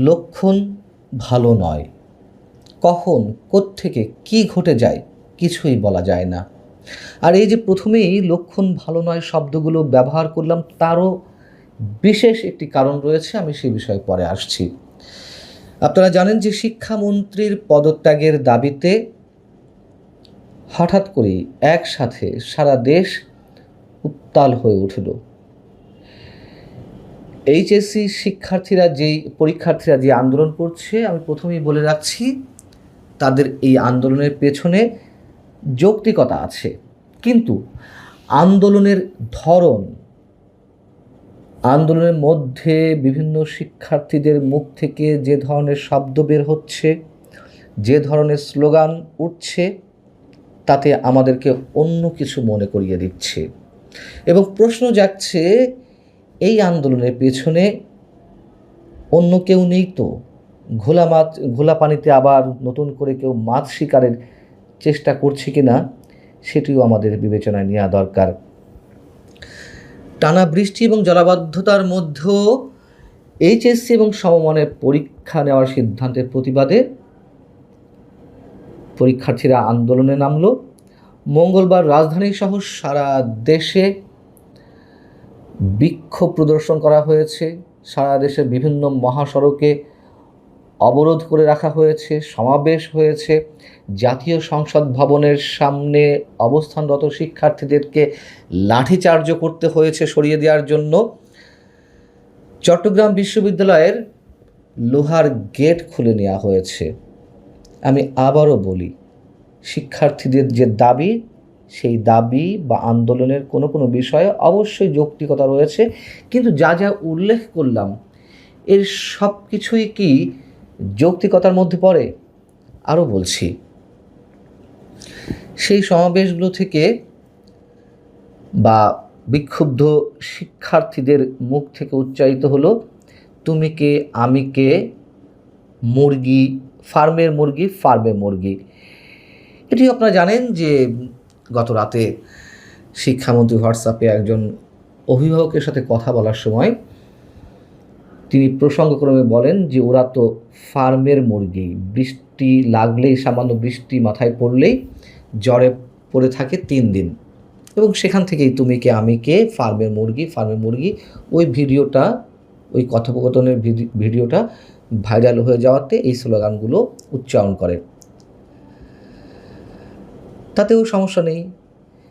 লক্ষণ ভালো নয়। কখন কোত্থেকে কী ঘটে যায় কিছুই বলা যায় না। আর এই যে প্রথমেই লক্ষণ ভালো নয় শব্দগুলো ব্যবহার করলাম, তারও বিশেষ একটি কারণ রয়েছে, আমি সেই বিষয়ে পরে আসছি। আপনারা জানেন যে শিক্ষামন্ত্রীর পদত্যাগের দাবিতে হঠাৎ করেই একসাথে সারা দেশ উত্তাল হয়ে উঠল। এইচএসসি পরীক্ষার্থীরা যে আন্দোলন করছে, আমি প্রথমেই বলে রাখছি তাদের এই আন্দোলনের পেছনে যৌক্তিকতা আছে, কিন্তু আন্দোলনের ধরন, আন্দোলনের মধ্যে বিভিন্ন শিক্ষার্থীদের মুখ থেকে যে ধরনের শব্দ বের হচ্ছে, যে ধরনের স্লোগান উঠছে, তাতে আমাদেরকে অন্য কিছু মনে করিয়ে দিচ্ছে। এবং প্রশ্ন জাগছে, এই আন্দোলনের পেছনে অন্য কেউ নেই তো? ঘোলা পানিতে আবার নতুন করে কেউ মাছ শিকারের চেষ্টা করছে কিনা, সেটিও আমাদের বিবেচনায় নেওয়া দরকার। টানা বৃষ্টি এবং জলাবদ্ধতার মধ্যেও এইচএসসি এবং সমমানের পরীক্ষা নেওয়ার সিদ্ধান্তের প্রতিবাদে পরীক্ষার্থীরা আন্দোলনে নামল। মঙ্গলবার রাজধানী সহ সারা দেশে বিক্ষোভ প্রদর্শন করা হয়েছে, সারা দেশের বিভিন্ন মহাসড়কে অবরোধ করে রাখা হয়েছে, সমাবেশ হয়েছে, জাতীয় সংসদ ভবনের সামনে অবস্থানরত শিক্ষার্থীদেরকে লাঠিচার্জ করতে হয়েছে সরিয়ে দেওয়ার জন্য। চট্টগ্রাম বিশ্ববিদ্যালয়ের লোহার গেট খুলে নেওয়া হয়েছে। আমি আবারও বলি, শিক্ষার্থীদের যে দাবি, সেই দাবি বা আন্দোলনের কোনো কোনো বিষয়ে অবশ্যই যৌক্তিকতা রয়েছে, কিন্তু যা যা উল্লেখ করলাম এর সব কিছুই কি যৌক্তিকতার মধ্যে পড়ে? আরও বলছি, সেই সমাবেশগুলো থেকে বা বিক্ষুব্ধ শিক্ষার্থীদের মুখ থেকে উচ্চারিত হলো, তুমি কে আমি কে, মুরগি ফার্মের মুরগি ফার্মে মুরগি। এটি আপনারা জানেন যে গত রাতে শিক্ষামন্ত্রী হোয়াটসঅ্যাপে একজন অভিভাবকের সাথে কথা বলার সময় তিনি প্রসঙ্গক্রমে বলেন যে ওরা তো ফার্মের মুরগি, বৃষ্টি লাগলেই, সামান্য বৃষ্টি মাথায় পড়লেই জ্বরে পড়ে থাকে 3 দিন। এবং সেখান থেকেই তুমি কে আমি কে, ফার্মের মুরগি, ওই কথোপকথনের ভিডিওটা ভাইরাল হয়ে যাওয়াতে এই স্লোগানগুলো উচ্চারণ করে। তাতেও সমস্যা নেই।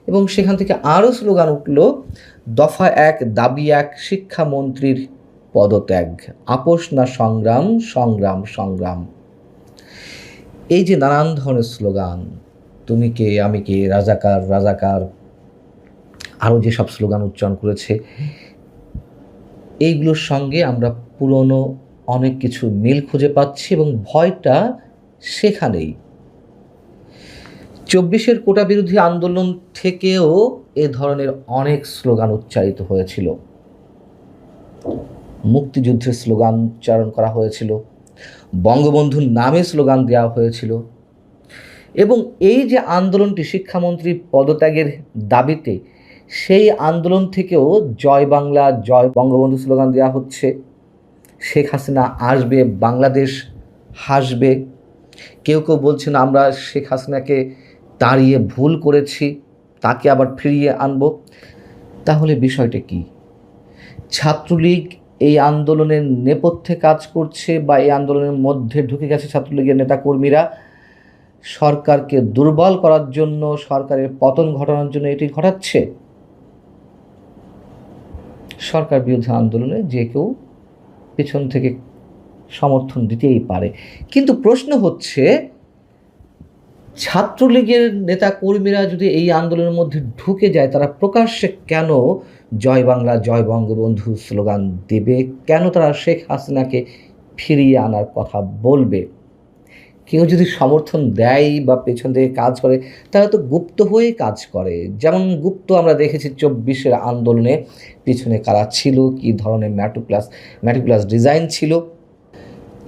এবং সেখান থেকে আরও স্লোগান উঠল, দফা 1 দাবি 1 শিক্ষামন্ত্রীর পদত্যাগ, আপোষ না সংগ্রাম, সংগ্রাম সংগ্রাম। এই যে নানান ধরনের স্লোগান, তুমি কে আমি কে, রাজাকার রাজাকার, আরও যেসব স্লোগান উচ্চারণ করেছে, এইগুলোর সঙ্গে আমরা পুরনো অনেক কিছু মিল খুঁজে পাচ্ছি এবং ভয়টা সেখানেই। 24-এর কোটা বিরোধী আন্দোলন থেকেও এ ধরনের অনেক স্লোগান উচ্চারিত হয়েছিল, মুক্তিযুদ্ধের স্লোগান উচ্চারণ করা হয়েছিল, বঙ্গবন্ধুর নামে স্লোগান দেওয়া হয়েছিল। এবং এই যে আন্দোলনটি শিক্ষামন্ত্রীর পদত্যাগের দাবিতে, সেই আন্দোলন থেকেও জয় বাংলা জয় বঙ্গবন্ধু স্লোগান দেওয়া হচ্ছে, শেখ হাসিনা আসবে, বাংলাদেশ হাসবে। কেউ কেউ বলছেন আমরা শেখ হাসিনাকে তাড়িয়ে ভুল করেছি, তাকে আবার ফিরিয়ে আনব। তাহলে বিষয়টা কি? ছাত্রলীগ এই আন্দোলনের নেপথ্যে কাজ করছে বা এই আন্দোলনের মধ্যে ঢুকে গেছে ছাত্রলীগের নেতাকর্মীরা সরকারকে দুর্বল করার জন্য, সরকারের পতন ঘটানোর জন্য এটি ঘটাচ্ছে? সরকার বিরোধী আন্দোলনে যে কেউ পেছন থেকে সমর্থন দিতেই পারে, কিন্তু প্রশ্ন হচ্ছে ছাত্রলীগের নেতাকর্মীরা যদি এই আন্দোলনের মধ্যে ঢুকে যায়, তারা প্রকাশ্যে কেন জয় বাংলা জয় বঙ্গবন্ধু স্লোগান দেবে? কেন তারা শেখ হাসিনাকে ফিরিয়ে আনার কথা বলবে? কেউ যদি সমর্থন দেয় বা পেছন থেকে কাজ করে, তারা তো গুপ্ত হয়েই কাজ করে। যেমন গুপ্ত আমরা দেখেছি 24-এর আন্দোলনে পিছনে কারা ছিল, কী ধরনের ম্যাটিকুলাস ডিজাইন ছিল,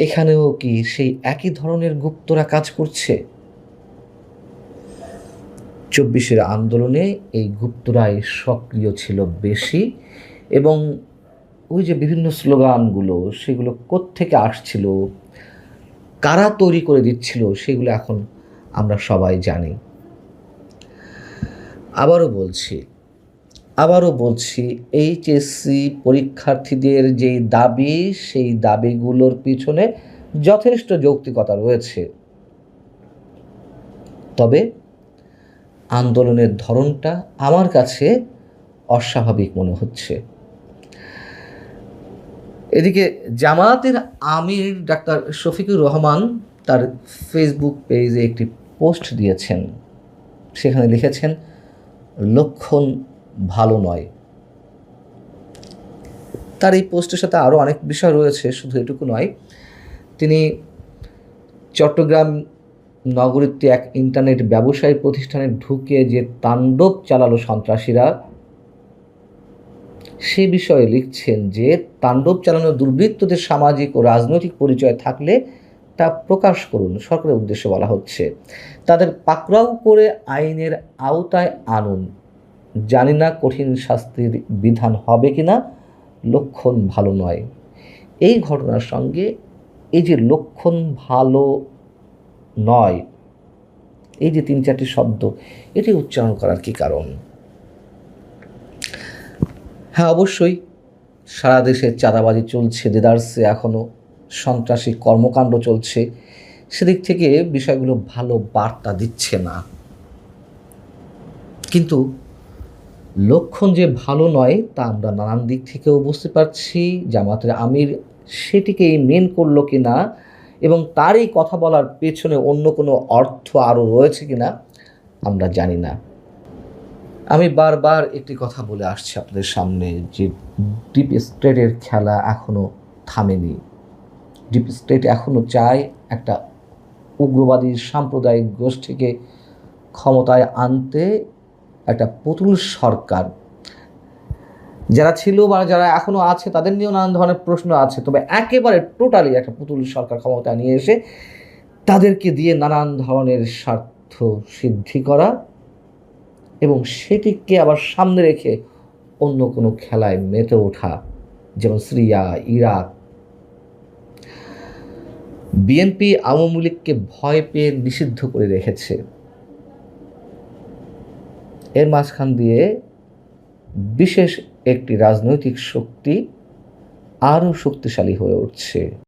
এখানেও কি সেই একই ধরনের গুপ্তরা কাজ করছে? 24-এর আন্দোলনে এই গুপ্তরাই সক্রিয় ছিল বেশি এবং ওই যে বিভিন্ন স্লোগানগুলো, সেগুলো কোত্থেকে আসছিল, কারা তৈরি করে দিচ্ছিল, সেগুলো এখন আমরা সবাই জানি। আবারও বলছি এইচএসসি পরীক্ষার্থীদের যেই দাবি, সেই দাবিগুলোর পিছনে যথেষ্ট যৌক্তিকতা রয়েছে। তবে আন্দোলনের ধরনটা আমার কাছে অস্বাভাবিক মনে হচ্ছে। এদিকে জামায়াতের আমির ডাক্তার শফিকুর রহমান তার ফেসবুক পেজে একটি পোস্ট দিয়েছেন। সেখানে লিখেছেন, লক্ষণ ভালো নয়। তার এই পোস্টের সাথে আরও অনেক বিষয় রয়েছে, শুধু এটুকু নয়। তিনি চট্টগ্রাম নগরীতে এক ইন্টারনেট ব্যবসায়ী প্রতিষ্ঠানে ঢুকে যে তাণ্ডব চালালো সন্ত্রাসীরা, সে বিষয়ে লিখছেন যে তাণ্ডব চালানো দুর্বৃত্তদের সামাজিক ও রাজনৈতিক পরিচয় থাকলে তা প্রকাশ করুন, সরকারের উদ্দেশ্যে বলা হচ্ছে। তাদের পাকড়াও করে আইনের আওতায় আনুন। জানি না কঠিন শাস্তির বিধান হবে কিনা, লক্ষণ ভালো নয়। এই ঘটনার সঙ্গে এই যে লক্ষণ ভালো নয়, এই যে 3-4টি শব্দ, এটি উচ্চারণ করার কি কারণ? হ্যাঁ, অবশ্যই সারা দেশে চাঁদাবাজি চলছে, দেদারসে এখনও সন্ত্রাসী কর্মকাণ্ড চলছে। সেদিক থেকে বিষয়গুলো ভালো বার্তা দিচ্ছে না। কিন্তু লক্ষণ যে ভালো নয় তা আমরা নানান দিক থেকেও বুঝতে পারছি। জামায়াতের আমির সেটিকেই মেন করলো কিনা এবং তার এই কথা বলার পেছনে অন্য কোনো অর্থ আরও রয়েছে কিনা আমরা জানি না। আমি বারবার একটি কথা বলে আসছি আপনাদের সামনে যে ডিপ স্টেটের খেলা এখনও থামেনি। ডিপ স্টেট এখনও চায় একটা উগ্রবাদী সাম্প্রদায়িক গোষ্ঠীকে ক্ষমতায় আনতে, একটা পুতুল সরকার। যারা ছিল বা যারা এখনও আছে তাদের নিয়েও নানান ধরনের প্রশ্ন আছে, তবে একেবারে টোটালি একটা পুতুল সরকার ক্ষমতায় নিয়ে এসে তাদেরকে দিয়ে নানান ধরনের স্বার্থ সিদ্ধি করা এবং সেটিকে আবার সামনে রেখে অন্য কোনো খেলায় মেতে ওঠা, যেমন সিরিয়া, ইরাক। বিএনপি আওয়ামী লীগকে ভয় পেয়ে নিষিদ্ধ করে রেখেছে। এর মাঝখান দিয়ে বিশেষ একটি রাজনৈতিক শক্তি আরও শক্তিশালী হয়ে উঠছে।